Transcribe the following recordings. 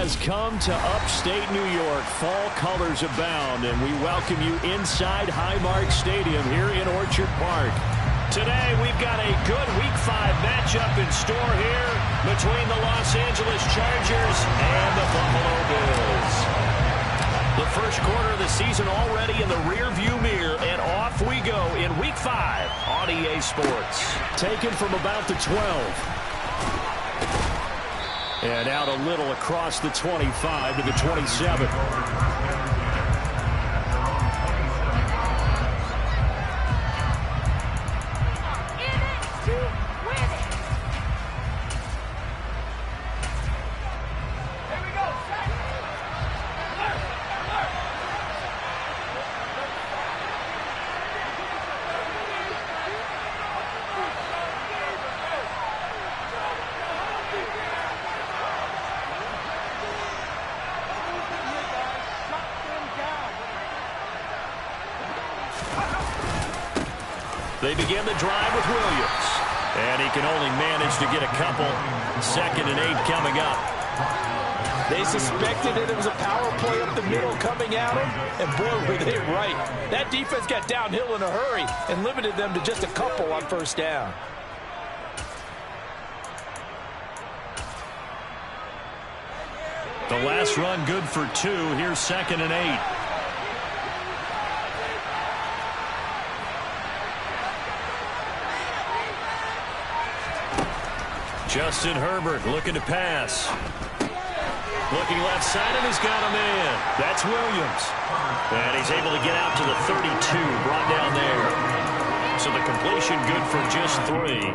has come to upstate New York. Fall colors abound, and we welcome you inside Highmark Stadium here in Orchard Park. Today, we've got a good Week 5 matchup in store here between the Los Angeles Chargers and the Buffalo Bills. The first quarter of the season already in the rearview mirror, and off we go in Week 5 on EA Sports. Taken from about the 12. And out a little across the 25 to the 27. They begin the drive with Williams. And he can only manage to get a couple. 2nd and 8 coming up. They suspected it was a power play up the middle coming at him. And boy, were they right. That defense got downhill in a hurry and limited them to just a couple on first down. The last run good for 2. Here's 2nd and 8. Justin Herbert looking to pass. Looking left side, and he's got a man. That's Williams. And he's able to get out to the 32, brought down there. So the completion good for just 3.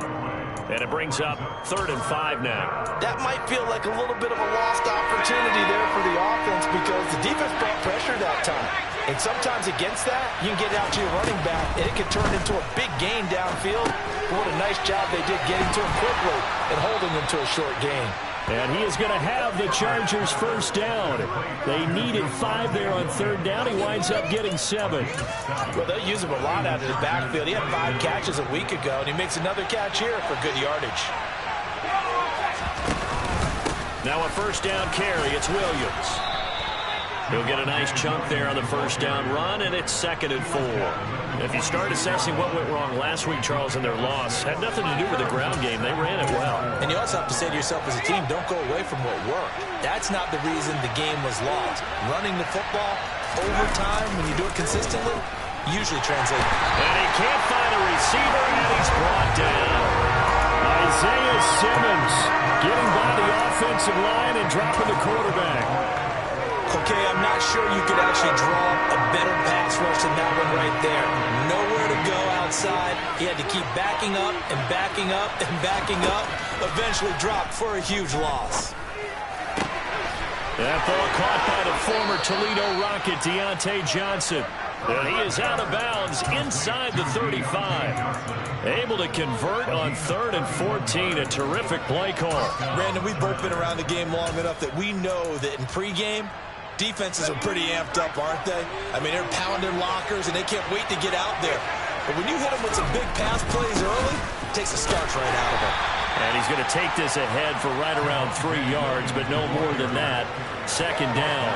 And it brings up 3rd and 5 now. That might feel like a little bit of a lost opportunity there for the offense because the defense brought pressure that time. And sometimes against that, you can get out to your running back, and it can turn into a big gain downfield. What a nice job they did getting to him quickly and holding him to a short gain. And he is going to have the Chargers first down. They needed 5 there on 3rd down. He winds up getting 7. Well, they'll use him a lot out of the backfield. He had 5 catches a week ago, and he makes another catch here for good yardage. Now a first down carry. It's Williams. He'll get a nice chunk there on the first down run, and it's 2nd and 4. If you start assessing what went wrong last week, Charles, in their loss, had nothing to do with the ground game. They ran it well. And you also have to say to yourself as a team, don't go away from what worked. That's not the reason the game was lost. Running the football over time, when you do it consistently, usually translates. And he can't find a receiver, and he's brought down. Isaiah Simmons getting by the offensive line and dropping the quarterback. Okay, I'm not sure you could actually draw a better pass rush than that one right there. Nowhere to go outside. He had to keep backing up and backing up and backing up. Eventually dropped for a huge loss. That ball caught by the former Toledo Rocket, Deontay Johnson. And he is out of bounds inside the 35. Able to convert on 3rd and 14. A terrific play call. Brandon, we've both been around the game long enough that we know that in pregame, defenses are pretty amped up, aren't they? I mean, they're pounding lockers, and they can't wait to get out there. But when you hit them with some big pass plays early, it takes the starch right out of them. And he's going to take this ahead for right around 3 yards, but no more than that. 2nd down.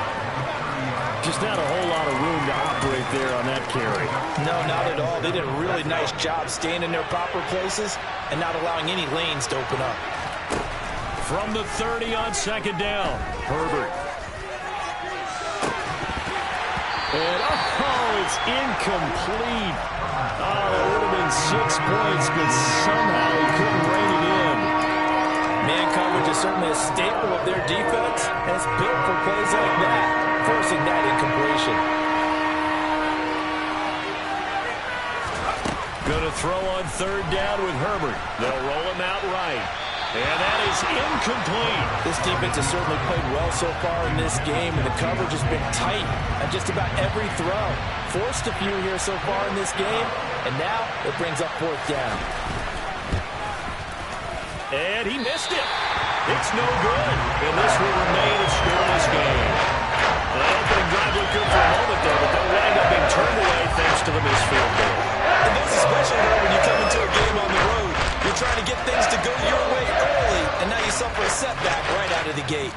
Just not a whole lot of room to operate there on that carry. No, not at all. They did a really nice job staying in their proper places and not allowing any lanes to open up. From the 30 on 2nd down, Herbert. And, it's incomplete. Oh, it would have been 6 points, but somehow he couldn't rein it in. Man coverage is certainly a staple of their defense, and it's built for plays like that, forcing that incompletion. Going to throw on 3rd down with Herbert. They'll roll him out right. And that is incomplete. This defense has certainly played well so far in this game, and the coverage has been tight at just about every throw. Forced a few here so far in this game, and now it brings up 4th down. And he missed it. It's no good. And this will remain a scoreless game. The opening drive looked good for a moment there, but they'll wind up being turned away thanks to the missed field goal. And that's especially hard when you come into a game on the road. You're trying to get things to go your way early, and now you suffer a setback right out of the gate.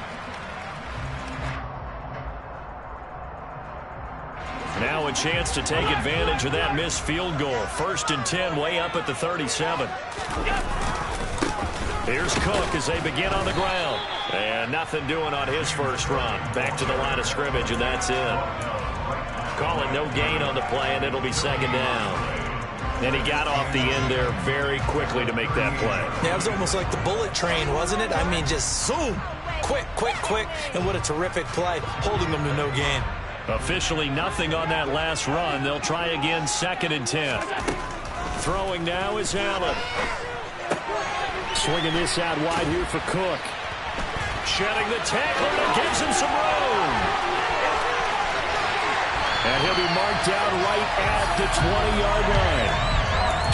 Now a chance to take advantage of that missed field goal. 1st and 10, way up at the 37. Here's Cook as they begin on the ground. And nothing doing on his first run. Back to the line of scrimmage, and that's it. Calling no gain on the play, and it'll be 2nd down. And he got off the end there very quickly to make that play. Yeah, it was almost like the bullet train, wasn't it? I mean, just zoom. Quick, quick, quick. And what a terrific play, holding them to no gain. Officially nothing on that last run. They'll try again, 2nd and 10. Throwing now is Allen. Swinging this out wide here for Cook. Shedding the tackle that gives him some room. And he'll be marked down right at the 20-yard line.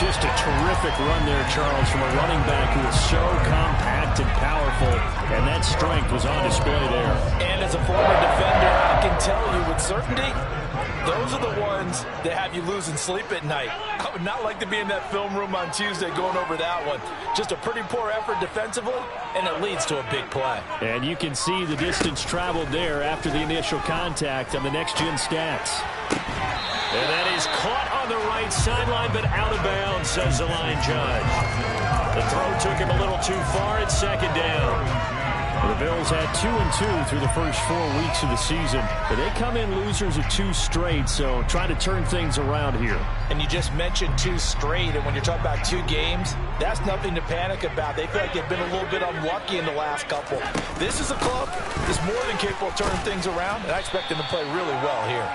Just a terrific run there, Charles, from a running back who is so compact and powerful, and that strength was on display there. And as a former defender, I can tell you with certainty, those are the ones that have you losing sleep at night. I would not like to be in that film room on Tuesday going over that one. Just a pretty poor effort defensively, and it leads to a big play. And you can see the distance traveled there after the initial contact on the next-gen stats. And that is caught on the right sideline, but out of bounds, says the line judge. The throw took him a little too far at 2nd down. The Bills had 2-2 through the first 4 weeks of the season. But they come in losers of 2 straight, so try to turn things around here. And you just mentioned 2 straight, and when you're talking about 2 games, that's nothing to panic about. They feel like they've been a little bit unlucky in the last couple. This is a club that's more than capable of turning things around, and I expect them to play really well here.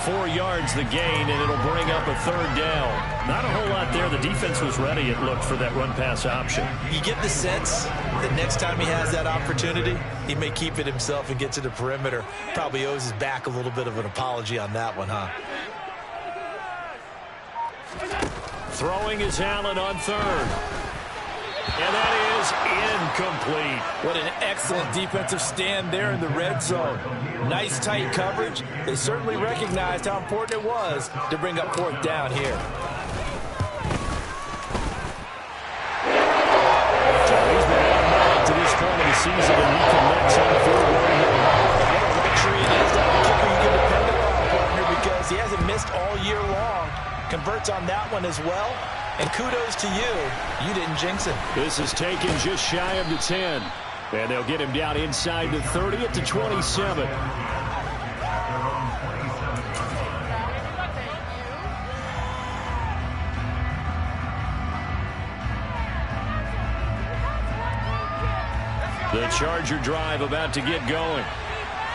4 yards the gain, and it'll bring up a 3rd down. Not a whole lot there. The defense was ready, it looked, for that run-pass option. You get the sense that next time he has that opportunity, he may keep it himself and get to the perimeter. Probably owes his back a little bit of an apology on that one, huh? Throwing is Allen on 3rd. And that is incomplete. What an excellent defensive stand there in the red zone. Nice tight coverage. They certainly recognized how important it was to bring up 4th down here. So he's been out to this point of the season, and he connects on the field goal here. What a luxury it is to have a kicker you can depend upon, partner, because he hasn't missed all year long. Converts on that one as well. And kudos to you. You didn't jinx it. This is taken just shy of the 10. And they'll get him down inside the 30 at the 27. The Charger drive about to get going.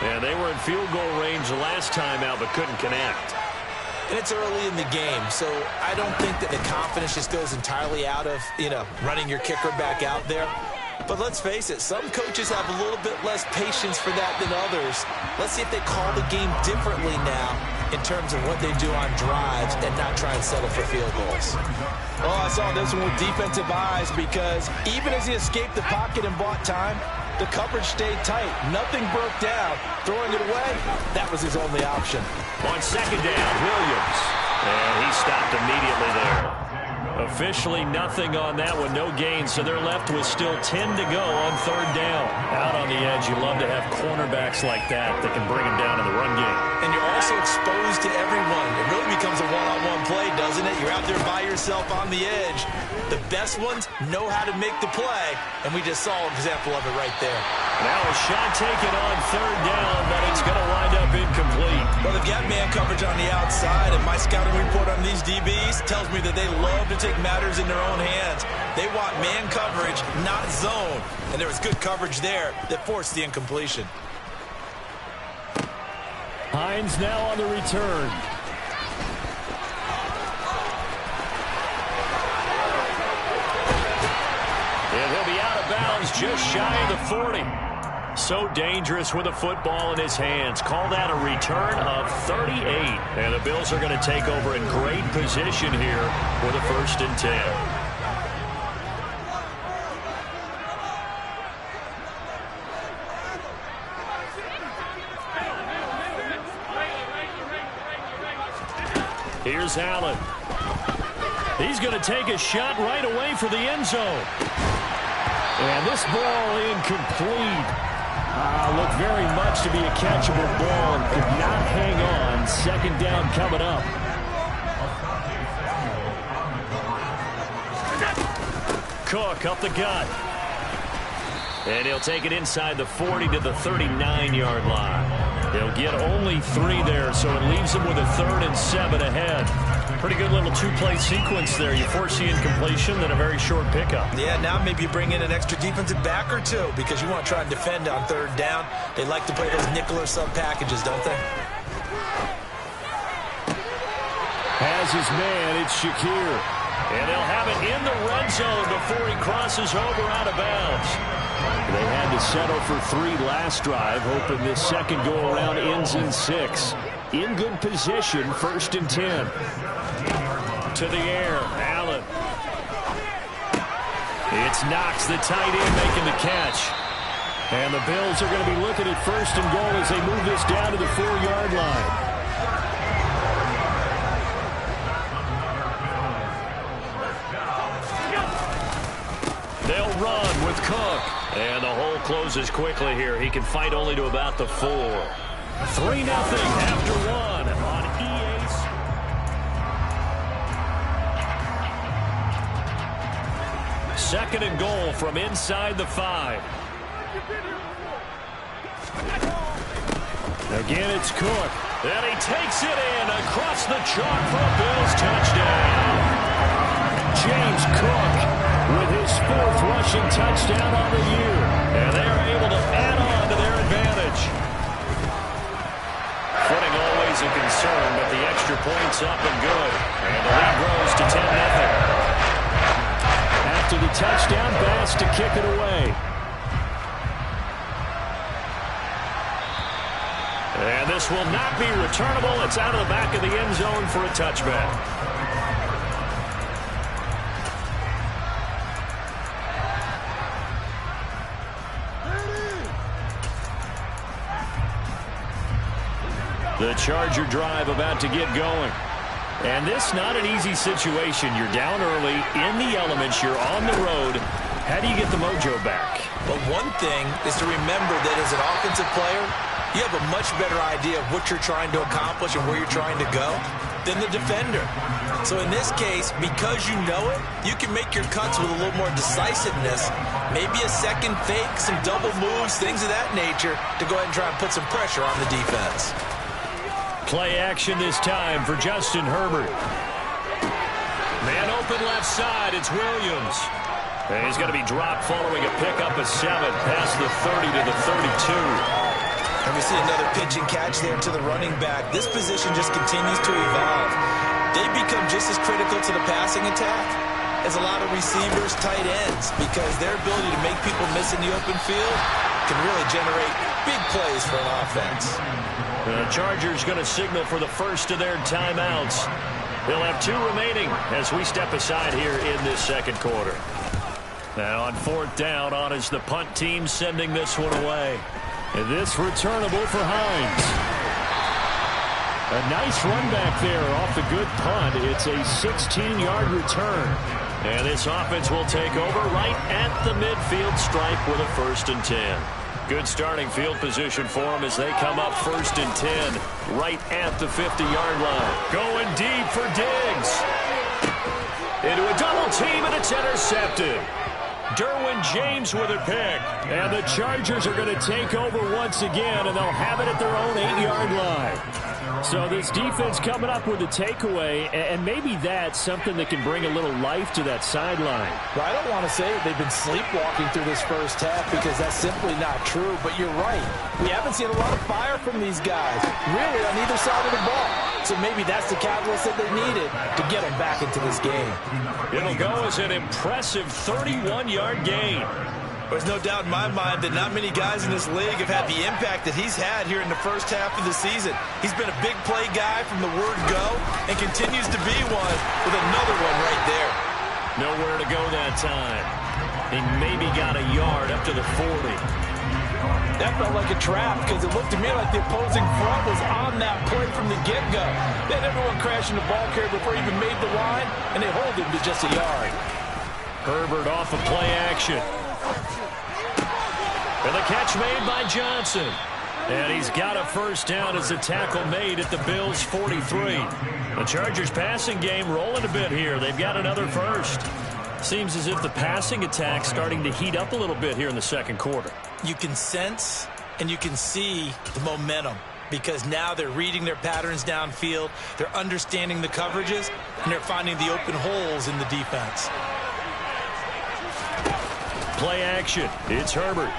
And they were in field goal range the last time out, but couldn't connect. And it's early in the game, so I don't think that the confidence just goes entirely out of, running your kicker back out there. But let's face it, some coaches have a little bit less patience for that than others. Let's see if they call the game differently now in terms of what they do on drives and not try and settle for field goals. Oh, I saw this one with defensive eyes because even as he escaped the pocket and bought time, the coverage stayed tight. Nothing broke down. Throwing it away, that was his only option. On 2nd down, Williams. And he stopped immediately there. Officially nothing on that one, no gain, so they're left with still 10 to go on 3rd down. Out on the edge, you love to have cornerbacks like that can bring them down in the run game. And you're also exposed to everyone. It really becomes a one-on-one play, doesn't it? You're out there by yourself on the edge. The best ones know how to make the play, and we just saw an example of it right there. Now a shot taken on 3rd down, but it's going to wind up incomplete. Well, they've got man coverage on the outside, and my scouting report on these DBs tells me that they love to take matters in their own hands. They want man coverage, not zone. And there was good coverage there that forced the incompletion. Hines now on the return. And he'll be out of bounds just shy of the 40. So dangerous with a football in his hands. Call that a return of 38. And the Bills are going to take over in great position here with a 1st and 10. Here's Allen. He's going to take a shot right away for the end zone. And this ball incomplete. Looked very much to be a catchable ball and could not hang on. Second down coming up. Cook up the gut. And he'll take it inside the 40 to the 39-yard line. They'll get only 3 there, so it leaves them with a 3rd and 7 ahead. Pretty good little 2-play sequence there. You force the incompletion, then a very short pickup. Yeah, now maybe you bring in an extra defensive back or two because you want to try and defend on 3rd down. They like to play those nickel or sub packages, don't they? Has his man, it's Shakir. And they'll have it in the red zone before he crosses over out of bounds. They had to settle for 3 last drive, hoping this second go-around ends in 6. In good position, 1st and 10. To the air, Allen. It's Knox, the tight end, making the catch. And the Bills are going to be looking at 1st and goal as they move this down to the 4-yard line. They'll run with Cook. And the hole closes quickly here. He can fight only to about the 4. 3-0 after 1 on EA. 2nd and goal from inside the 5. Again, it's Cook. And he takes it in across the chalk for a Bills touchdown. James Cook with his 4th rushing touchdown on the year. And they're able to add on to their advantage. Footing always a concern, but the extra point's up and good. And the lead grows to 10-0. After the touchdown, Bass to kick it away. And this will not be returnable. It's out of the back of the end zone for a touchback. The Charger drive about to get going. And this not an easy situation. You're down early, in the elements, you're on the road. How do you get the mojo back? Well, one thing is to remember that as an offensive player, you have a much better idea of what you're trying to accomplish and where you're trying to go than the defender. So in this case, because you know it, you can make your cuts with a little more decisiveness. Maybe a second fake, some double moves, things of that nature to go ahead and try and put some pressure on the defense. Play action this time for Justin Herbert. Man open left side, it's Williams. And he's going to be dropped following a pickup of 7 past the 30 to the 32. And we see another pitch and catch there to the running back. This position just continues to evolve. They become just as critical to the passing attack as a lot of receivers, tight ends, because their ability to make people miss in the open field can really generate big plays for an offense. The Chargers going to signal for the first of their timeouts. They'll have 2 remaining as we step aside here in this second quarter. Now on 4th down, on is the punt team sending this one away. And this returnable for Hines. A nice run back there off the good punt. It's a 16-yard return. And this offense will take over right at the midfield stripe with a 1st and 10. Good starting field position for them as they come up 1st and 10 right at the 50-yard line. Going deep for Diggs. Into a double team, and it's intercepted. Derwin James with a pick. And the Chargers are going to take over once again, and they'll have it at their own 8-yard line. So this defense coming up with a takeaway, and maybe that's something that can bring a little life to that sideline. Well, I don't want to say they've been sleepwalking through this first half because that's simply not true, but you're right. We haven't seen a lot of fire from these guys, really, on either side of the ball. So maybe that's the catalyst that they needed to get them back into this game. It'll go as an impressive 31-yard gain. There's no doubt in my mind that not many guys in this league have had the impact that he's had here in the first half of the season. He's been a big play guy from the word go and continues to be one with another one right there. Nowhere to go that time. He maybe got a yard up to the 40. That felt like a trap because it looked to me like the opposing front was on that play from the get-go. They had everyone crashing the ball carrier before he even made the line, and they hold him to just a yard. Herbert off of play action. And the catch made by Johnson. And he's got a first down as the tackle made at the Bills' 43. The Chargers' passing game rolling a bit here. They've got another first. Seems as if the passing attack's starting to heat up a little bit here in the second quarter. You can sense and you can see the momentum because now they're reading their patterns downfield, they're understanding the coverages, and they're finding the open holes in the defense. Play action. It's Herbert.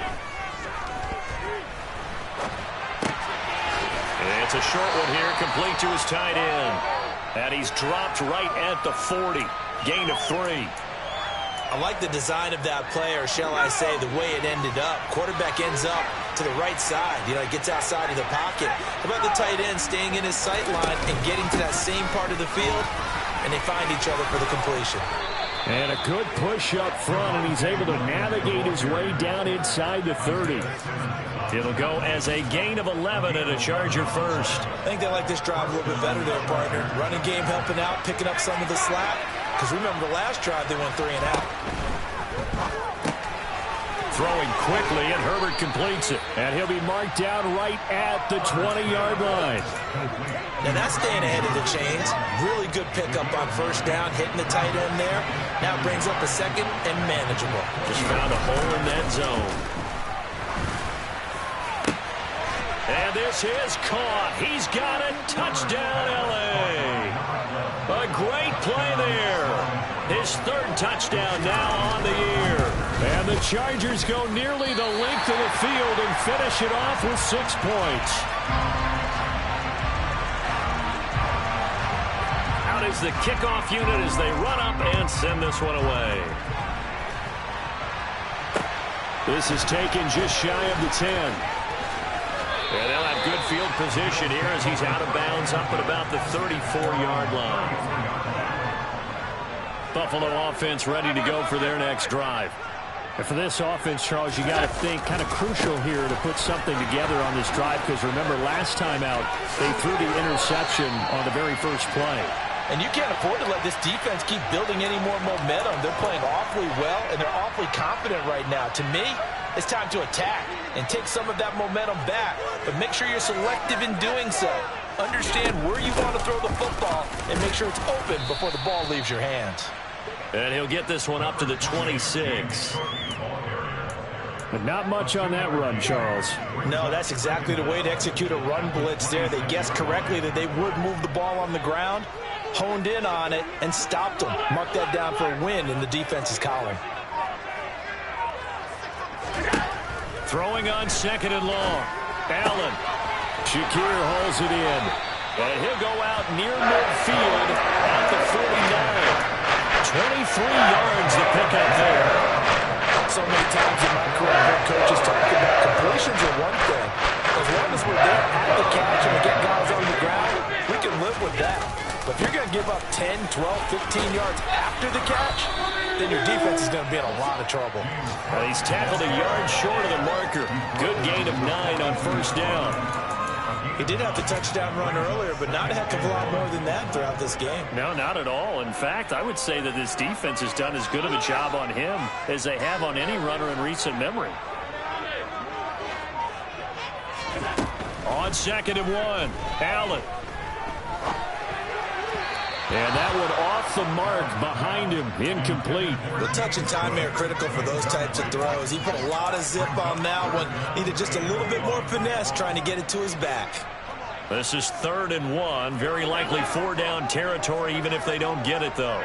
It's a short one here, complete to his tight end. And he's dropped right at the 40. Gain of 3. I like the design of that play, or shall I say the way it ended up. Quarterback ends up to the right side. You know, he gets outside of the pocket. How about the tight end staying in his sight line and getting to that same part of the field, and they find each other for the completion. And a good push up front, and he's able to navigate his way down inside the 30. It'll go as a gain of 11 and a Charger first. I think they like this drive a little bit better there, partner. Running game helping out, picking up some of the slack. Because remember, the last drive, they went 3 and out. Throwing quickly, and Herbert completes it. And he'll be marked down right at the 20-yard line. Now, that's staying ahead of the chains. Really good pickup on first down, hitting the tight end there. Now it brings up a second and manageable. Just found a hole in that zone. And this is caught. He's got it. Touchdown, L.A. A great play there. His third touchdown now on the year. And the Chargers go nearly the length of the field and finish it off with 6 points. Out is the kickoff unit as they run up and send this one away. This is taken just shy of the 10. And they'll have good field position here as he's out of bounds up at about the 34-yard line. Buffalo offense ready to go for their next drive. And for this offense, Charles, you got to think kind of crucial here to put something together on this drive because remember last time out they threw the interception on the very first play. And you can't afford to let this defense keep building any more momentum. They're playing awfully well, and they're awfully confident right now. To me, it's time to attack and take some of that momentum back. But make sure you're selective in doing so. Understand where you want to throw the football and make sure it's open before the ball leaves your hands. And he'll get this one up to the 26. But not much on that run, Charles. No, that's exactly the way to execute a run blitz there. They guessed correctly that they would move the ball on the ground, honed in on it, and stopped them. Mark that down for a win in the defense's column. Throwing on second and long. Allen. Shakir hauls it in. And he'll go out near midfield at the 49. 23 yards to pick up there. So many times in my career, I've heard coaches talk about completions are one thing. As long as we're there at the catch and we get guys on the ground, we can live with that. But if you're going to give up 10, 12, 15 yards after the catch, then your defense is going to be in a lot of trouble. Well, he's tackled a yard short of the marker. Good gain of 9 on first down. He did have the touchdown run earlier, but not a heck of a lot more than that throughout this game. No, not at all. In fact, I would say that this defense has done as good of a job on him as they have on any runner in recent memory. On second and 1, Allen. And that one off the mark behind him, incomplete. The touch and timing are critical for those types of throws. He put a lot of zip on that one. Needed just a little bit more finesse trying to get it to his back. This is 3rd and 1. Very likely 4-down territory, even if they don't get it, though.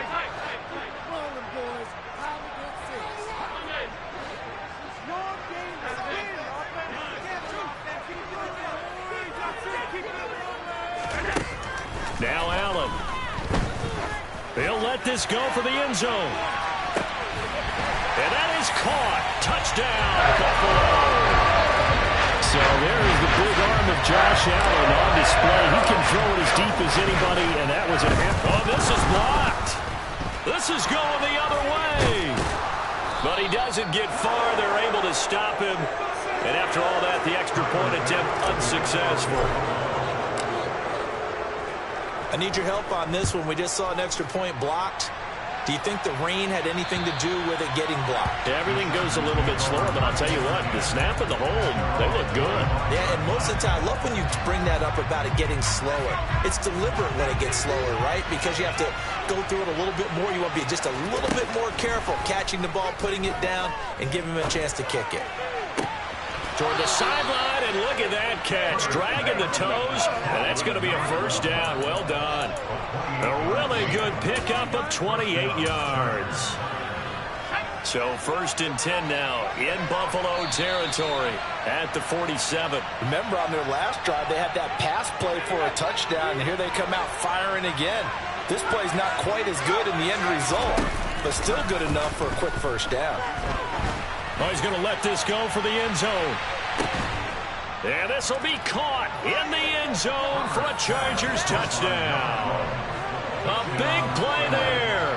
Now Allen. They'll let this go for the end zone. And that is caught. Touchdown, Buffalo. So there is the big arm of Josh Allen on display. He can throw it as deep as anybody, and that was a half. Oh, this is blocked. This is going the other way. But he doesn't get far. They're able to stop him. And after all that, the extra point attempt unsuccessful. I need your help on this one. We just saw an extra point blocked. Do you think the rain had anything to do with it getting blocked? Everything goes a little bit slower, but I'll tell you what, the snap and the hold, they look good. Yeah, and most of the time, I love when you bring that up about it getting slower. It's deliberate when it gets slower, right? Because you have to go through it a little bit more. You want to be just a little bit more careful catching the ball, putting it down, and giving him a chance to kick it. Toward the sideline, and look at that catch. Dragging the toes, and that's going to be a first down. Well done. A really good pickup of 28 yards. So 1st and 10 now in Buffalo territory at the 47. Remember on their last drive, they had that pass play for a touchdown, and here they come out firing again. This play's not quite as good in the end result, but still good enough for a quick first down. Oh, he's going to let this go for the end zone. And this will be caught in the end zone for a Chargers touchdown. A big play there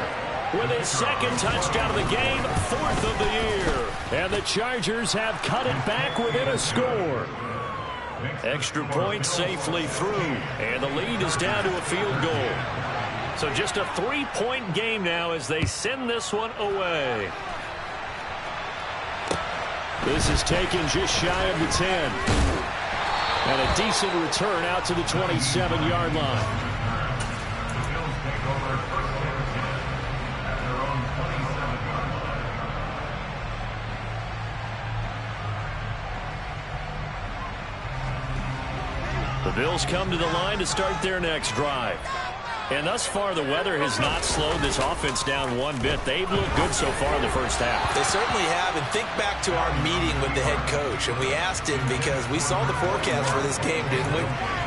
with his 2nd touchdown of the game, 4th of the year. And the Chargers have cut it back within a score. Extra point safely through, and the lead is down to a field goal. So just a 3-point game now as they send this one away. This is taken just shy of the 10. And a decent return out to the 27-yard line. The Bills come to the line to start their next drive. And thus far, the weather has not slowed this offense down one bit. They've looked good so far in the first half. They certainly have. And think back to our meeting with the head coach. And we asked him because we saw the forecast for this game, didn't we?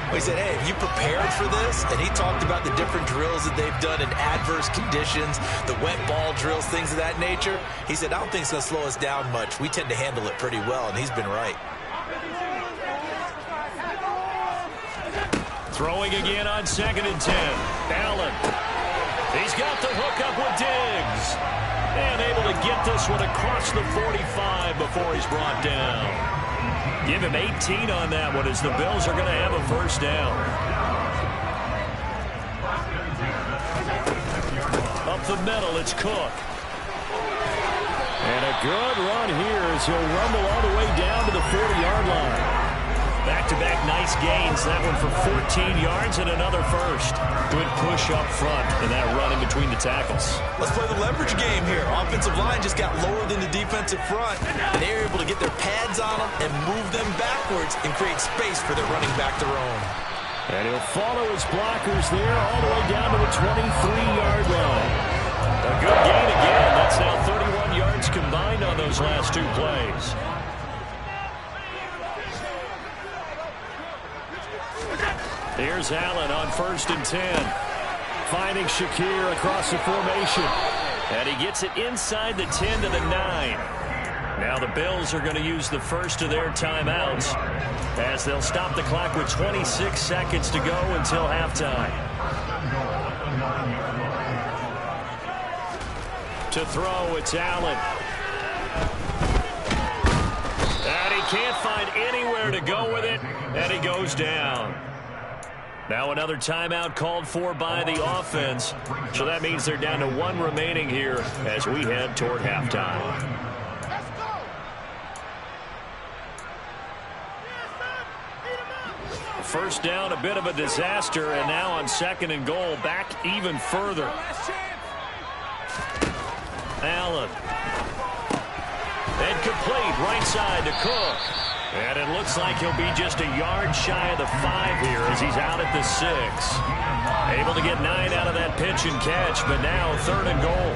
We said, hey, have you prepared for this? And he talked about the different drills that they've done in adverse conditions, the wet ball drills, things of that nature. He said, I don't think it's going to slow us down much. We tend to handle it pretty well, and he's been right. Throwing again on 2nd and 10. Allen. He's got the hookup with Diggs. And able to get this one across the 45 before he's brought down. Give him 18 on that one as the Bills are going to have a first down. Up the middle, it's Cook. And a good run here as he'll rumble all the way down to the 40-yard line. Back-to-back nice gains. That one for 14 yards and another first. Good push up front and that running between the tackles. Let's play the leverage game here. Offensive line just got lower than the defensive front. And they're able to get their pads on them and move them backwards and create space for their running back to roam. And he'll follow his blockers there all the way down to the 23-yard line. A good gain again. That's now 31 yards combined on those last 2 plays. Here's Allen on 1st and 10. Finding Shakir across the formation. And he gets it inside the 10 to the 9. Now the Bills are going to use the first of their timeouts as they'll stop the clock with 26 seconds to go until halftime. To throw, it's Allen. And he can't find anywhere to go with it, and he goes down. Now another timeout called for by the offense. So that means they're down to 1 remaining here as we head toward halftime. First down, a bit of a disaster, and now on 2nd and goal, back even further. Allen. And complete, right side to Cook. And it looks like he'll be just a yard shy of the 5 here as he's out at the 6. Able to get 9 out of that pitch and catch, but now 3rd and goal.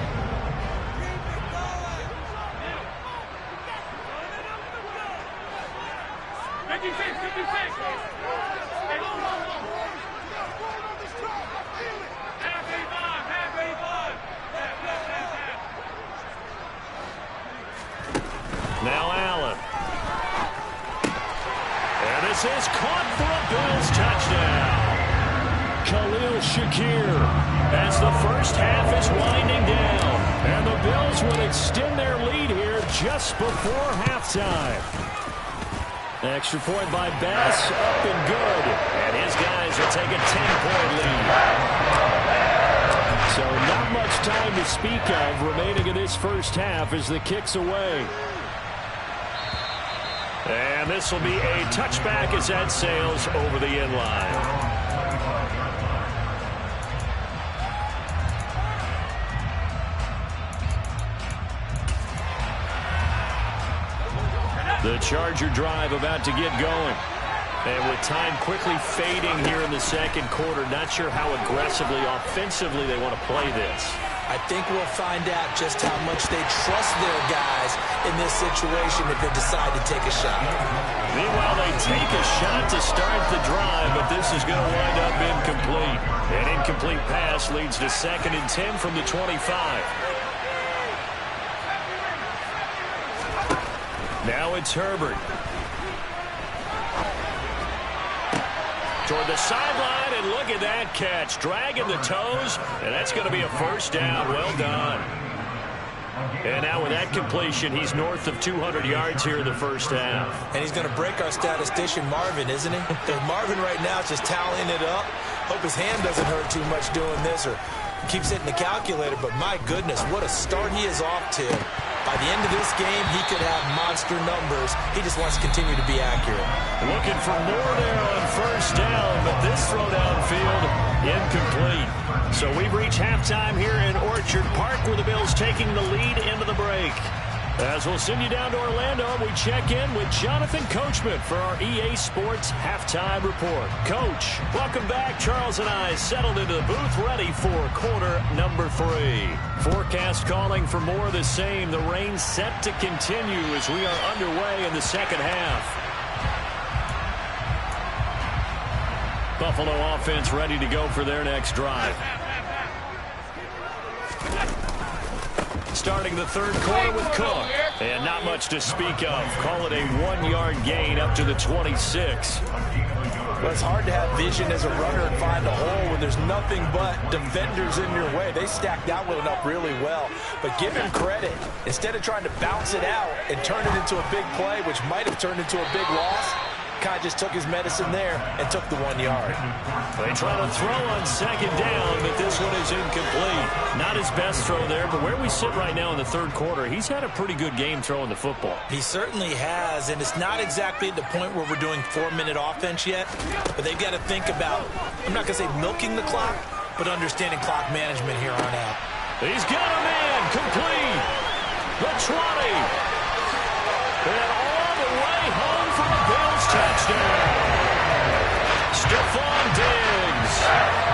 Now Allen. And this is caught for a Bills touchdown. Khalil Shakir as the first half is winding down. And the Bills will extend their lead here just before halftime. Extra point by Bass, up and good. And his guys will take a 10-point lead. So not much time to speak of remaining in this first half as the kick's away. And this will be a touchback as that sails over the end line. The Charger drive about to get going. And with time quickly fading here in the second quarter, not sure how aggressively, offensively they want to play this. I think we'll find out just how much they trust their guys in this situation if they decide to take a shot. Meanwhile, they take a shot to start the drive, but this is going to wind up incomplete. An incomplete pass leads to 2nd and 10 from the 25. Now it's Herbert. Toward the sideline, and look at that catch. Dragging the toes, and that's going to be a first down. Well done. And now with that completion, he's north of 200 yards here in the first half. And he's going to break our statistician Marvin, isn't he? Marvin right now is just tallying it up. Hope his hand doesn't hurt too much doing this or keeps hitting the calculator. But my goodness, what a start he is off to. By the end of this game, he could have monster numbers. He just wants to continue to be accurate. Looking for more there on first down, but this throw downfield incomplete. So we've reached halftime here in Orchard Park where the Bills taking the lead into the break. As we'll send you down to Orlando, we check in with Jonathan Coachman for our EA Sports Halftime Report. Coach, welcome back. Charles and I settled into the booth ready for quarter number 3. Forecast calling for more of the same. The rain set to continue as we are underway in the second half. Buffalo offense ready to go for their next drive. Starting the third quarter with Cook. And not much to speak of. Call it a 1-yard gain up to the 26. Well, it's hard to have vision as a runner and find a hole when there's nothing but defenders in your way. They stacked that one up really well. But give him credit. Instead of trying to bounce it out and turn it into a big play, which might have turned into a big loss, kind of just took his medicine there and took the 1 yard. They try to throw on second down, but this one is incomplete. Not his best throw there, but where we sit right now in the third quarter, he's had a pretty good game throwing the football. He certainly has, and it's not exactly at the point where we're doing 4-minute offense yet, but they've got to think about, I'm not going to say milking the clock, but understanding clock management here on out. He's got a man, complete. The 20. And all the way home for a Bills touchdown. Stephon Diggs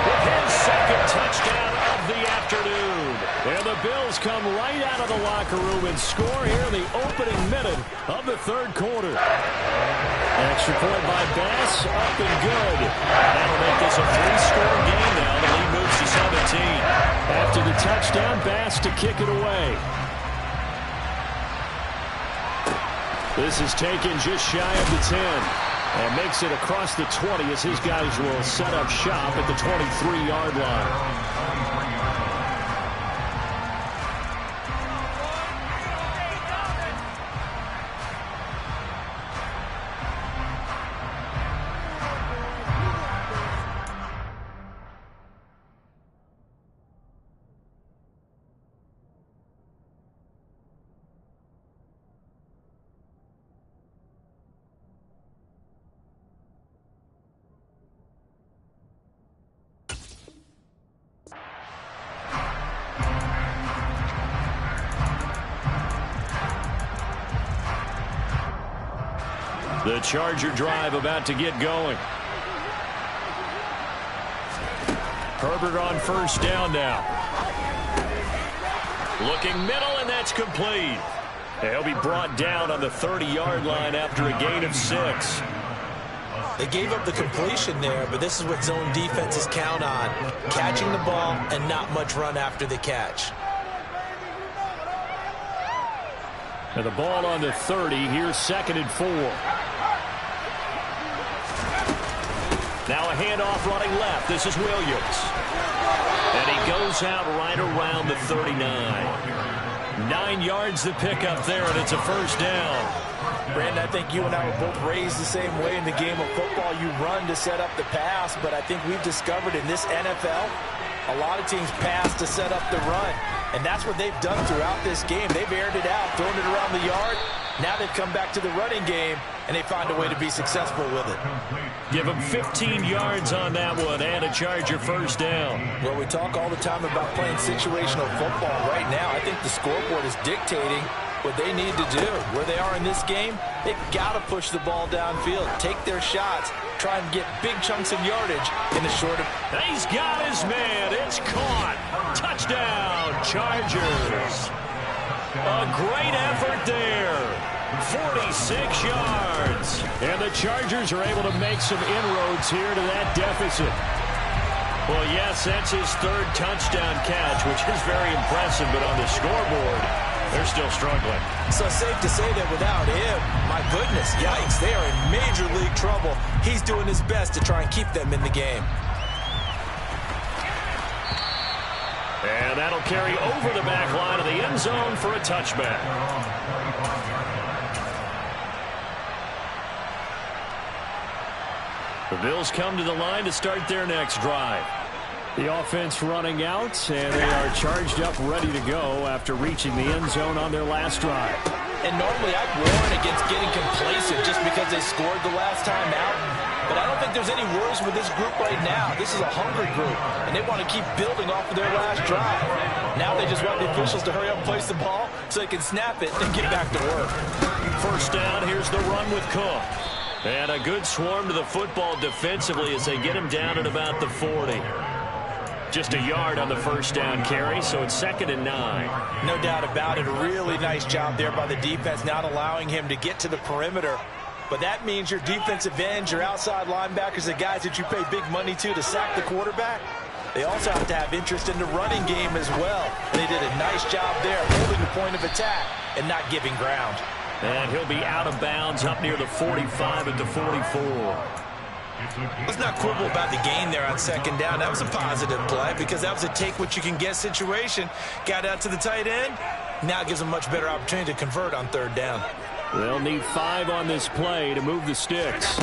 with his second touchdown of the afternoon. And the Bills come right out of the locker room and score here in the opening minute of the third quarter. Extra point by Bass, up and good. That'll make this a 3-score game now. The lead moves to 17. After the touchdown, Bass to kick it away. This is taken just shy of the 10 and makes it across the 20 as his guys will set up shop at the 23-yard line. The Charger drive about to get going. Herbert on first down now. Looking middle, and that's complete. He'll be brought down on the 30-yard line after a gain of 6. They gave up the completion there, but this is what zone defenses count on. Catching the ball and not much run after the catch. And the ball on the 30. Here's 2nd and 4. Now a handoff running left. This is Williams. And he goes out right around the 39. 9 yards to pick up there, and it's a first down. Brandon, I think you and I were both raised the same way in the game of football. You run to set up the pass, but I think we've discovered in this NFL, A lot of teams pass to set up the run, and that's what they've done throughout this game. They've aired it out, thrown it around the yard. Now they've come back to the running game, and they find a way to be successful with it. Give them 15 yards on that one and a Charger first down. Well, we talk all the time about playing situational football. Right now, I think the scoreboard is dictating what they need to do. Where they are in this game, they've got to push the ball downfield, take their shots, try and get big chunks of yardage in the short of... He's got his man. It's caught. Touchdown, Chargers. A great effort there. 46 yards. And the Chargers are able to make some inroads here to that deficit. Well, yes, that's his third touchdown catch, which is very impressive, but on the scoreboard, they're still struggling. So safe to say that without him, my goodness, yikes, they are in major league trouble. He's doing his best to try and keep them in the game. And that'll carry over the back line of the end zone for a touchback. The Bills come to the line to start their next drive. The offense running out, and they are charged up, ready to go after reaching the end zone on their last drive. And normally I'd warn against getting complacent just because they scored the last time out. But I don't think there's any worries with this group right now. This is a hungry group, and they want to keep building off of their last drive. Now they just want the officials to hurry up and place the ball so they can snap it and get back to work. First down, here's the run with Cook. And a good swarm to the football defensively as they get him down at about the 40. Just a yard on the first down carry, so it's 2nd and 9. No doubt about it. A really nice job there by the defense, not allowing him to get to the perimeter. But that means your defensive ends, your outside linebackers, the guys that you pay big money to sack the quarterback, they also have to have interest in the running game as well. And they did a nice job there, holding the point of attack and not giving ground. And he'll be out of bounds up near the 45 at the 44. Let's not quibble about the gain there on 2nd down. That was a positive play because that was a take-what-you-can-get situation. Got out to the tight end. Now gives them a much better opportunity to convert on 3rd down. They'll need 5 on this play to move the sticks.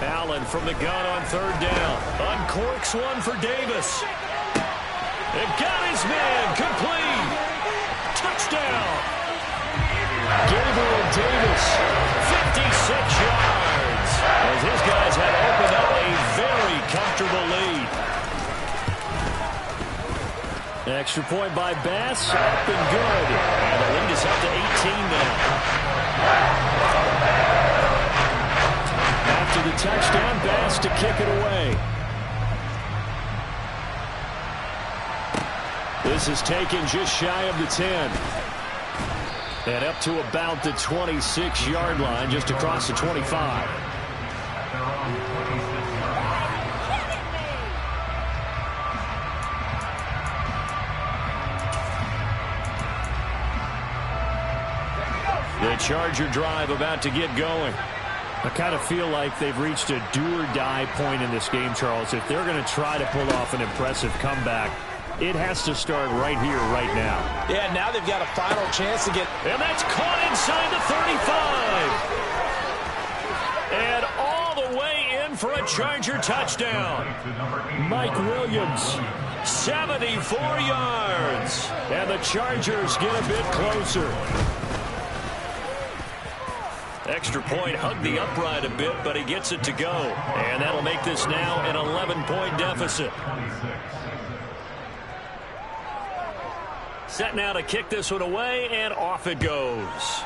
Allen from the gun on 3rd down. Uncorks one for Davis. They've got his man complete. Touchdown. Gabriel Davis, 56 yards. As his guys have opened up a very comfortable lead. Extra point by Bass, up and good. And the lead is up to 18 now. After the touchdown, Bass to kick it away. This is taken just shy of the 10. And up to about the 26-yard line, just across the 25. The Charger drive about to get going. I kind of feel like they've reached a do-or-die point in this game, Charles. If they're going to try to pull off an impressive comeback, it has to start right here, right now. Yeah, now they've got a final chance to get... And that's caught inside the 35. And all the way in for a Charger touchdown. Mike Williams, 74 yards. And the Chargers get a bit closer. Extra point, hugged the upright a bit, but he gets it to go. And that'll make this now an 11-point deficit. Set now to kick this one away, and off it goes.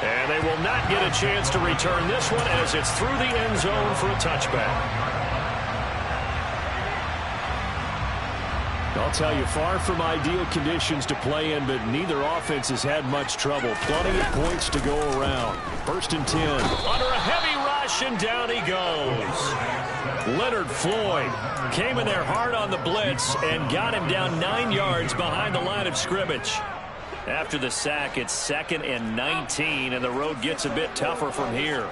And they will not get a chance to return this one as it's through the end zone for a touchback. I'll tell you, far from ideal conditions to play in, but neither offense has had much trouble. Plenty of points to go around. 1st and 10. Under a heavy rush, and down he goes. Leonard Floyd came in there hard on the blitz and got him down 9 yards behind the line of scrimmage. After the sack, it's 2nd and 19, and the road gets a bit tougher from here.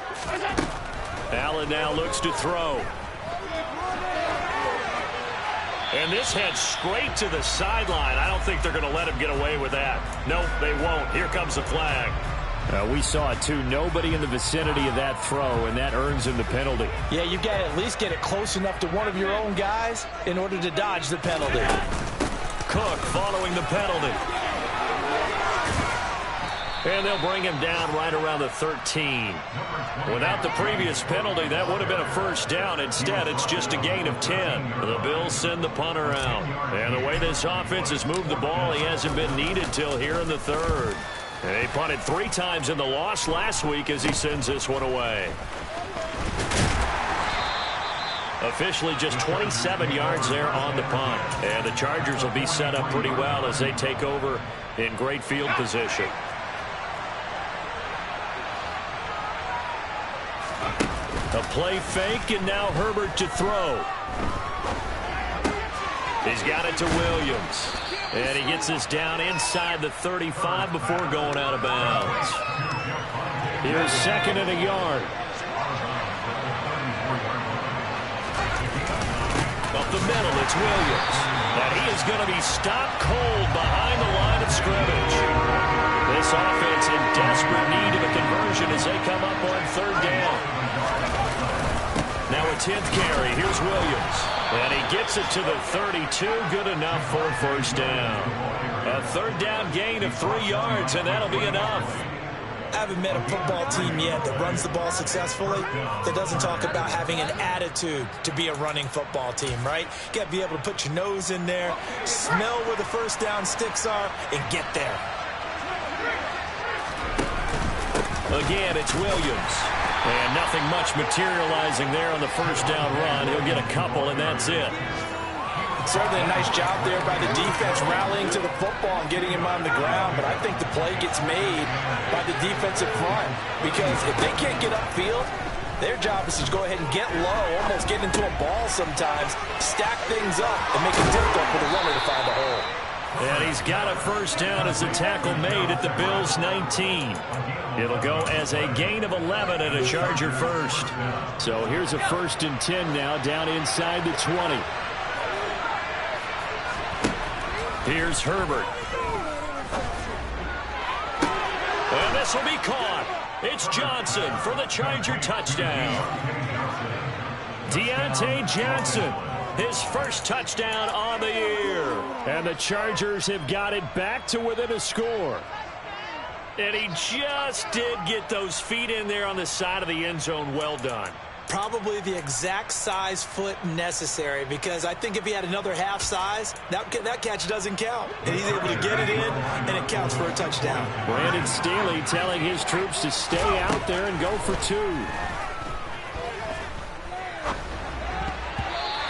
Allen now looks to throw. And this heads straight to the sideline. I don't think they're going to let him get away with that. Nope, they won't. Here comes the flag. We saw it too. Nobody in the vicinity of that throw, and that earns him the penalty. Yeah, you got to at least get it close enough to one of your own guys in order to dodge the penalty. Cook following the penalty. And they'll bring him down right around the 13. Without the previous penalty, that would have been a first down. Instead, it's just a gain of 10. The Bills send the punter out. And the way this offense has moved the ball, he hasn't been needed till here in the third. And he punted 3 times in the loss last week as he sends this one away. Officially just 27 yards there on the punt. And the Chargers will be set up pretty well as they take over in great field position. A play fake, and now Herbert to throw. He's got it to Williams. And he gets this down inside the 35 before going out of bounds. Here's 2nd and a yard. Up the middle, it's Williams. And he is going to be stopped cold behind the line of scrimmage. This offense in desperate need of a conversion as they come up on 3rd down. Now a 10th carry. Here's Williams. And he gets it to the 32. Good enough for a first down. A 3rd down gain of 3 yards, and that'll be enough. I haven't met a football team yet that runs the ball successfully that doesn't talk about having an attitude to be a running football team, right? You got to be able to put your nose in there, smell where the first down sticks are, and get there. Again, it's Williams. And nothing much materializing there on the first down run. He'll get a couple, and that's it. Certainly a nice job there by the defense rallying to the football and getting him on the ground. But I think the play gets made by the defensive front because if they can't get upfield, their job is to go ahead and get low, almost get into a ball sometimes, stack things up, and make it difficult for the runner to find a hole. And he's got a first down as a tackle made at the Bills' 19. It'll go as a gain of 11 and a Charger first. So here's a 1st and 10 now down inside the 20. Here's Herbert. And this will be caught. It's Johnson for the Charger touchdown. Deontay Johnson, his first touchdown on the year. And the Chargers have got it back to within a score. And he just did get those feet in there on the side of the end zone. Well done. Probably the exact size foot necessary because I think if he had another half size, that catch doesn't count. And he's able to get it in, and it counts for a touchdown. Brandon Staley telling his troops to stay out there and go for 2.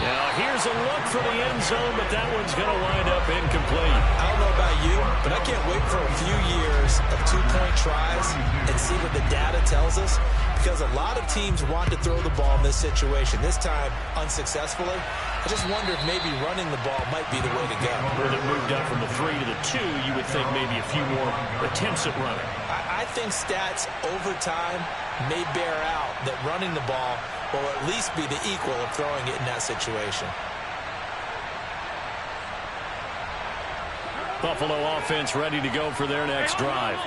Now here's a look for the end zone, but that one's going to wind up incomplete. I don't know about you, but I can't wait for a few years of 2-point tries and see what the data tells us because a lot of teams want to throw the ball in this situation. This time, unsuccessfully. I just wonder if maybe running the ball might be the way to go. When it moved up from the 3 to the 2, you would think maybe a few more attempts at running. I think stats over time may bear out that running the ball will at least be the equal of throwing it in that situation. Buffalo offense ready to go for their next drive.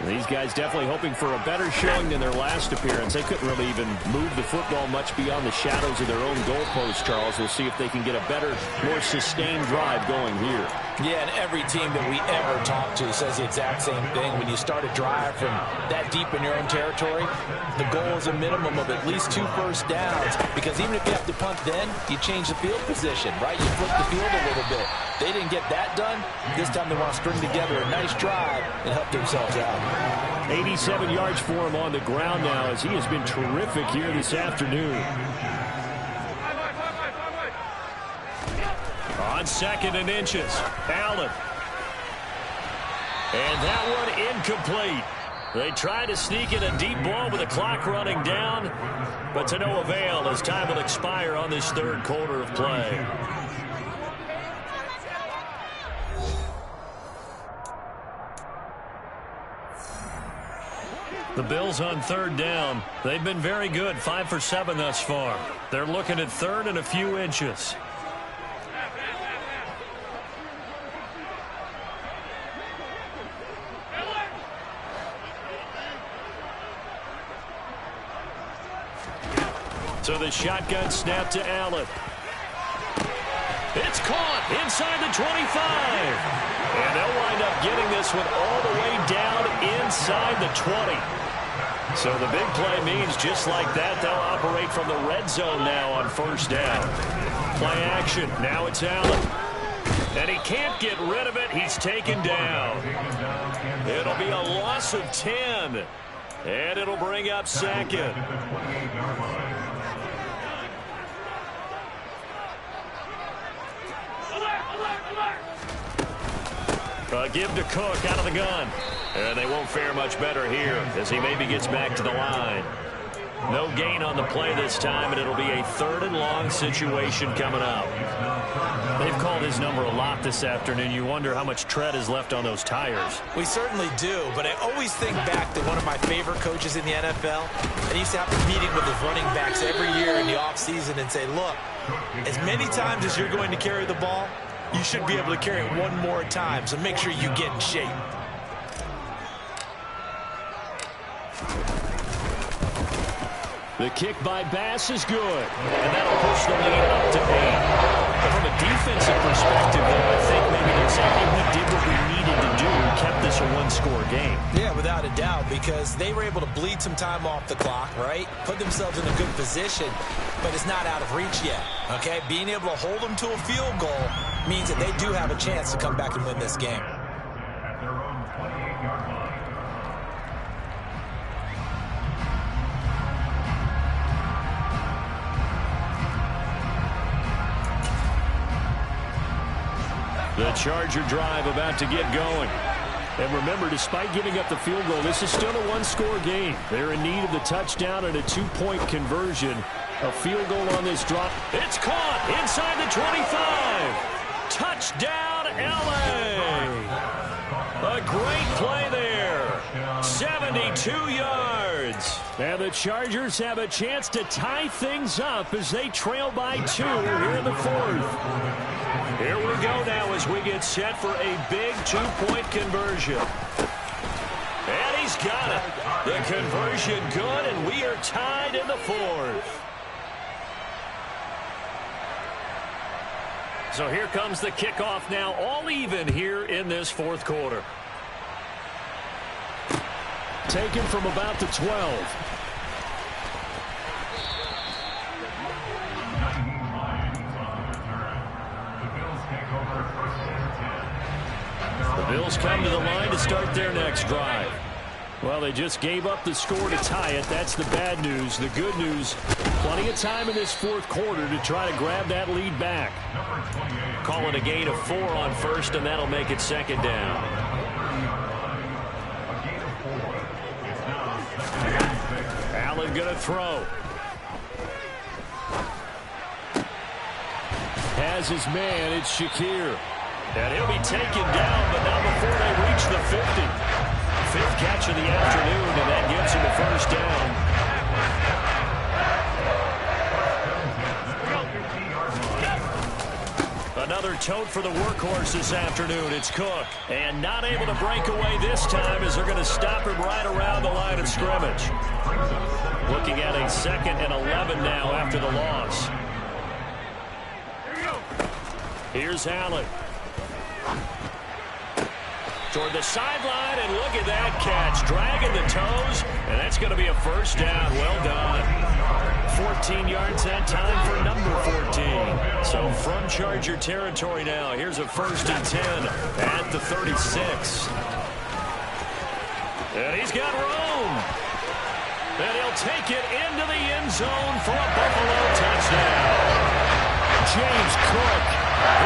These guys definitely hoping for a better showing than their last appearance. They couldn't really even move the football much beyond the shadows of their own goalpost, Charles. We'll see if they can get a better, more sustained drive going here. Yeah, and every team that we ever talk to says the exact same thing. When you start a drive from that deep in your own territory, the goal is a minimum of at least 2 first downs because even if you have to punt then, you change the field position, right? You flip the field a little bit. They didn't get that done. This time they want to string together a nice drive and help themselves out. 87 yards for him on the ground now as he has been terrific here this afternoon. On 2nd and inches, Allen. And that one incomplete. They try to sneak in a deep ball with the clock running down, but to no avail as time will expire on this 3rd quarter of play. The Bills on 3rd down. They've been very good, 5 for 7 thus far. They're looking at 3rd and a few inches. So the shotgun snap to Allen. It's caught inside the 25. And they'll wind up getting this one all the way down inside the 20. So the big play means just like that, they'll operate from the red zone now on first down. Play action. Now it's Allen. And he can't get rid of it. He's taken down. It'll be a loss of 10. And it'll bring up second. Give to Cook out of the gun. And they won't fare much better here as he maybe gets back to the line. No gain on the play this time, and it'll be a 3rd and long situation coming up. They've called his number a lot this afternoon. You wonder how much tread is left on those tires. We certainly do, but I always think back to one of my favorite coaches in the NFL. And he used to have a meeting with his running backs every year in the offseason and say, look, as many times as you're going to carry the ball, you should be able to carry it one more time, so make sure you get in shape. The kick by Bass is good, and that'll push the lead up to 8. But from a defensive perspective, though, I think maybe they'd say, hey, we did what we needed to do and kept this a one-score game. Yeah, without a doubt, because they were able to bleed some time off the clock, right? Put themselves in a good position, but it's not out of reach yet, okay? Being able to hold them to a field goal means that they do have a chance to come back and win this game. The Charger drive about to get going. And remember, despite giving up the field goal, this is still a one-score game. They're in need of the touchdown and a 2-point conversion. A field goal on this drop. It's caught inside the 25. Touchdown, L.A. A great play there. 72 yards. And the Chargers have a chance to tie things up as they trail by 2 here in the 4th. Here we go now as we get set for a big 2-point conversion. And he's got it. The conversion good, and we are tied in the 4th. So here comes the kickoff now, all even here in this 4th quarter. Taken from about the 12. The Bills come to the line to start their next drive. Well, they just gave up the score to tie it. That's the bad news. The good news, plenty of time in this 4th quarter to try to grab that lead back. Call it a gain of 4 on first, and that'll make it 2nd down. Allen going to throw. Has his man, it's Shakir. And he'll be taken down, but not before they reach the 50. 5th catch of the afternoon, and that gives him a 1st down. Another tote for the workhorse this afternoon. It's Cook. And not able to break away this time as they're going to stop him right around the line of scrimmage. Looking at a 2nd and 11 now after the loss. Here's Allen. Toward the sideline, and look at that catch. Dragging the toes, and that's going to be a 1st down. Well done. 14 yards that time for number 14. So from Charger territory now, here's a 1st and 10 at the 36. And he's got room. And he'll take it into the end zone for a Buffalo touchdown. James Cook,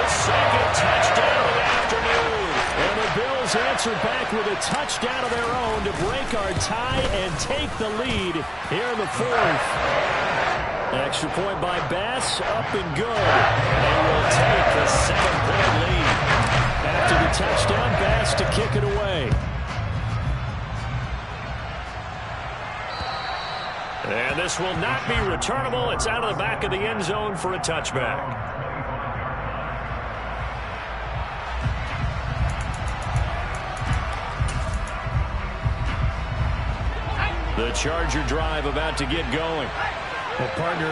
his 2nd touchdown of the afternoon. And the Bills answer back with a touchdown of their own to break our tie and take the lead here in the 4th. Extra point by Bass, up and good. And they will take a 7-point lead. After the touchdown, Bass to kick it away. And this will not be returnable. It's out of the back of the end zone for a touchback. The Charger drive about to get going. Well, partner,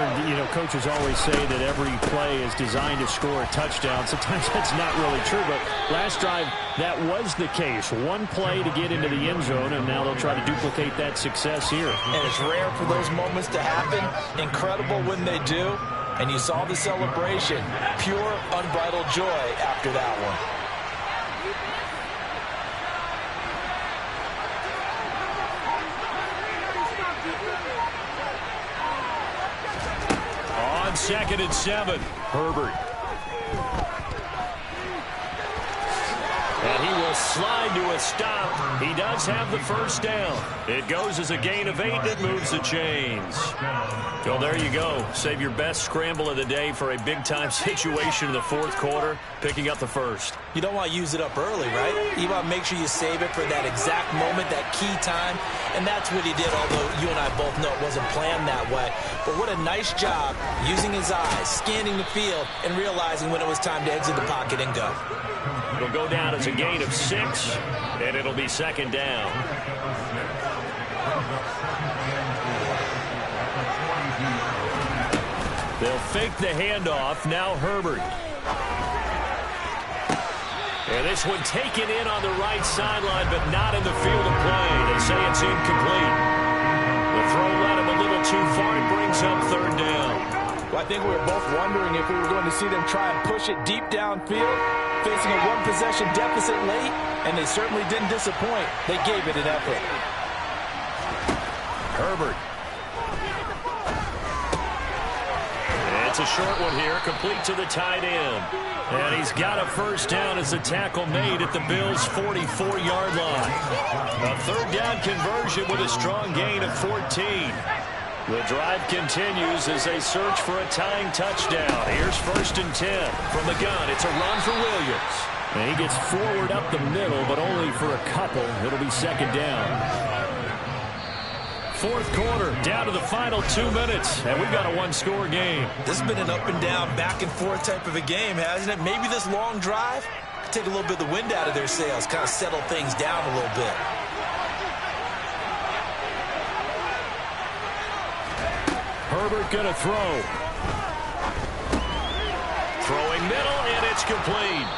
coaches always say that every play is designed to score a touchdown. Sometimes that's not really true, but last drive, that was the case. One play to get into the end zone, and now they'll try to duplicate that success here. And it's rare for those moments to happen. Incredible when they do. And you saw the celebration. Pure, unbridled joy after that one. On 2nd and 7, Herbert. And he will slide to a stop. He does have the first down. It goes as a gain of 8 that moves the chains. Well, there you go. Save your best scramble of the day for a big-time situation in the fourth quarter, picking up the first. You don't want to use it up early, right? You want to make sure you save it for that exact moment, that key time. And that's what he did, although you and I both know it wasn't planned that way. But what a nice job using his eyes, scanning the field, and realizing when it was time to exit the pocket and go. It'll go down as a gain of 6, and it'll be 2nd down. They'll fake the handoff. Now Herbert. And this one taken in on the right sideline, but not in the field of play. They say it's incomplete. The throw led him a little too far. It brings up 3rd down. Well, I think we were both wondering if we were going to see them try and push it deep downfield, facing a one-possession deficit late, and they certainly didn't disappoint. They gave it an effort. Herbert. It's a short one here, complete to the tight end. And he's got a first down as the tackle made at the Bills' 44-yard line. A 3rd down conversion with a strong gain of 14. The drive continues as they search for a tying touchdown. Here's 1st and 10 from the gun. It's a run for Williams. And he gets forward up the middle, but only for a couple. It'll be 2nd down. Fourth quarter, down to the final 2 minutes, and we've got a one-score game. This has been an up-and-down, back-and-forth type of a game, hasn't it? Maybe this long drive take a little bit of the wind out of their sails, kind of settle things down a little bit. Herbert going to throw. Throwing middle, and it's complete.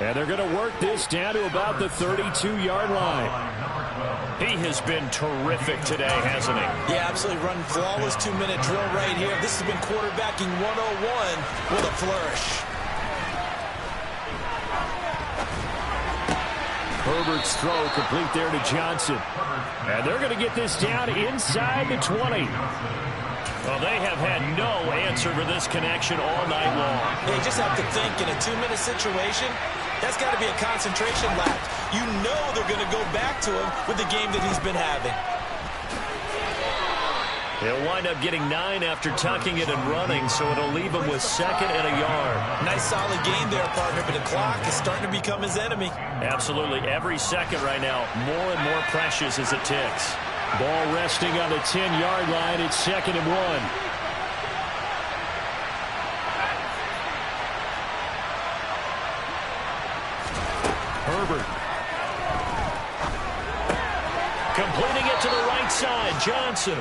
And they're going to work this down to about the 32-yard line. He has been terrific today, hasn't he? Yeah, absolutely. Run flawless 2-minute drill right here. This has been quarterbacking 101 with a flourish. Herbert's throw complete there to Johnson. And they're going to get this down inside the 20. Well, they have had no answer for this connection all night long. They just have to think in a 2-minute situation, that's got to be a concentration lapse. You know they're going to go back to him with the game that he's been having. They'll wind up getting 9 after tucking it and running, so it'll leave him with 2nd and a yard. Nice solid game there, partner, but the clock is starting to become his enemy. Absolutely. Every second right now, more and more precious as it ticks. Ball resting on the 10-yard line. It's 2nd and 1. Herbert. Completing it to the right side, Johnson.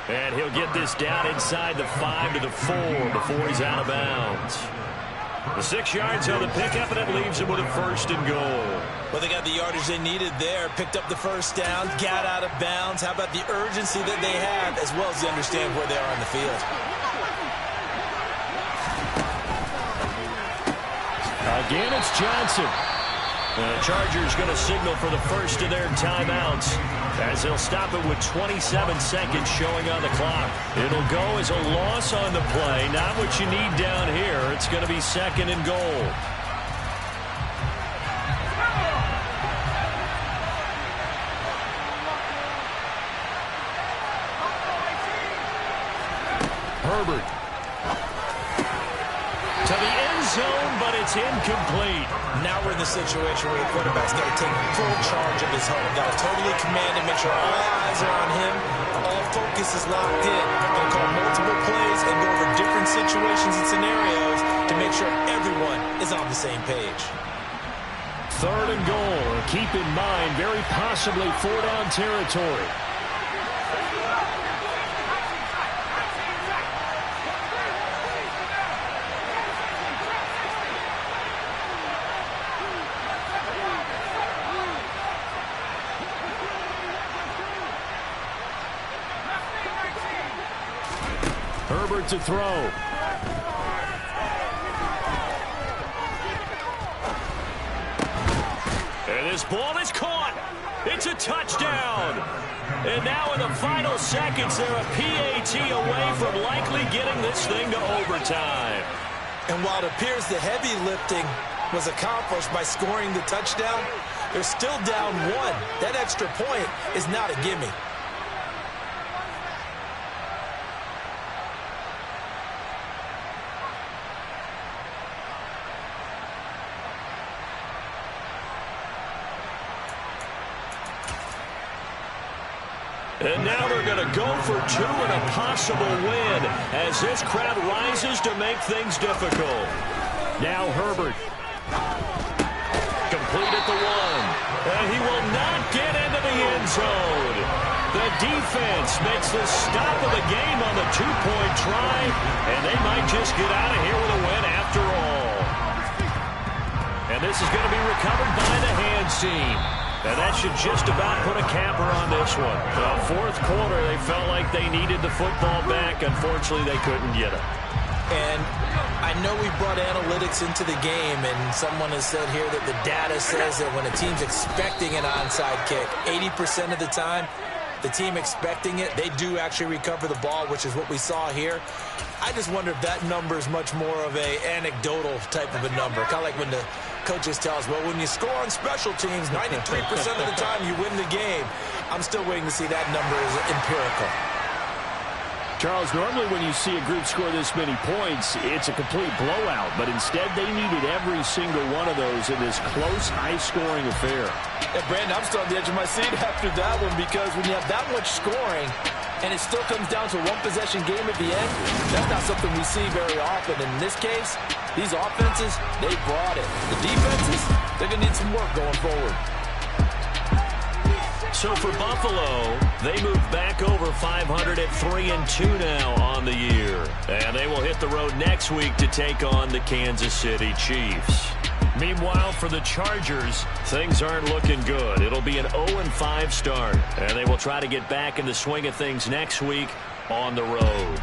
And he'll get this down inside the 5 to the 4 before he's out of bounds. The 6 yards on the pickup, and it leaves him with a 1st and goal. Well, they got the yardage they needed there. Picked up the first down, got out of bounds. How about the urgency that they have, as well as they understand where they are on the field? Again, it's Johnson. The Chargers going to signal for the first of their timeouts as they'll stop it with 27 seconds showing on the clock. It'll go as a loss on the play. Not what you need down here. It's going to be 2nd and goal. Herbert. To the end zone, but it's incomplete. Now we're in the situation where the quarterback's got to take full charge of his home. Got to totally command and make sure all eyes are on him. All focus is locked in. Going to call multiple plays and go over different situations and scenarios to make sure everyone is on the same page. 3rd and goal. Keep in mind, very possibly 4-down territory. Herbert to throw. And this ball is caught. It's a touchdown. And now in the final seconds, they're a PAT away from likely getting this thing to overtime. And while it appears the heavy lifting was accomplished by scoring the touchdown, they're still down 1. That extra point is not a gimme. And now they're going to go for 2 and a possible win as this crowd rises to make things difficult. Now Herbert. Complete at the 1. And he will not get into the end zone. The defense makes the stop of the game on the 2-point try, and they might just get out of here with a win after all. And this is going to be recovered by the hands team. And that should just about put a capper on this one. Well, fourth quarter, they felt like they needed the football back. Unfortunately, they couldn't get it. And I know we brought analytics into the game, and someone has said here that the data says that when a team's expecting an onside kick, 80% of the time, the team expecting it, they do actually recover the ball, which is what we saw here. I just wonder if that number is much more of a anecdotal type of a number. Kind of like when the coaches tell us, well, when you score on special teams, 93% of the time you win the game. I'm still waiting to see that number as empirical. Charles, normally when you see a group score this many points, it's a complete blowout. But instead, they needed every single one of those in this close, high-scoring affair. And Brandon, I'm still on the edge of my seat after that one, because when you have that much scoring and it still comes down to a one-possession game at the end, that's not something we see very often. In this case, these offenses, they brought it. The defenses, they're going to need some work going forward. So for Buffalo, they move back over 500 at 3-2 now on the year. And they will hit the road next week to take on the Kansas City Chiefs. Meanwhile, for the Chargers, things aren't looking good. It'll be an 0-5 start, and they will try to get back in the swing of things next week on the road.